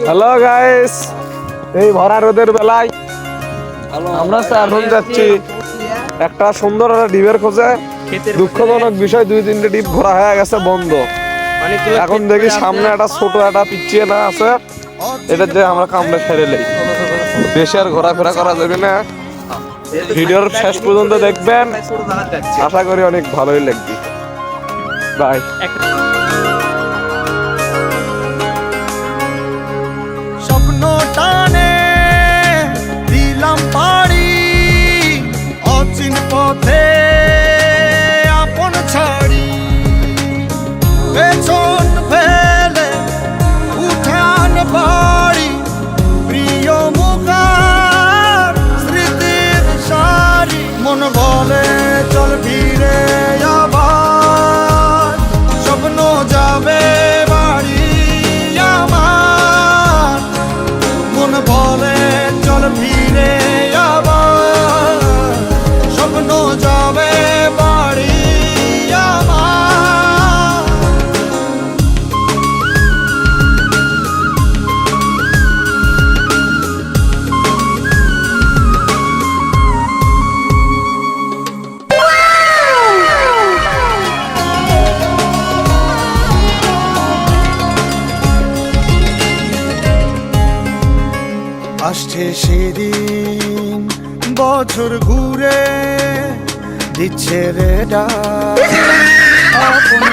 Hello guys, এই ভরা রোদের বেলায় আমরা এখন যাচ্ছি একটা সুন্দর একটা ডিপের খোঁজে। দুঃখজনক বিষয়, 2-3টে ডিপ ঘোরা হয়ে গেছে, বন্ধ। এখন দেখি সামনে একটা ছোট একটা পিছিয়ে না আছে, এটা যে আমরা কামড়ে ছেড়ে নেই, বেশি আর ঘোরাফেরা করা যাবে না। ভিডিওর শেষ পর্যন্ত দেখবেন, আশা করি অনেক ভালোই লাগবে। বাই। স্বপ্ন টানে দিলাম পাড়ি, অচিন পথে আপন ছাড়ি, পেছন ফেলে উঠান বাড়ি, প্রিয় মুখার স্মৃতির সারি। মন বলে চল ফিরে আবার, স্বপ্ন যাবে বাড়ি আমার। মন বলে চল ফিরে আবার, স্বপ্ন যাবে বাড়ি আমার। আসছে সেদিন, বছর ঘুরে দিচ্ছে রে ডাক, আপন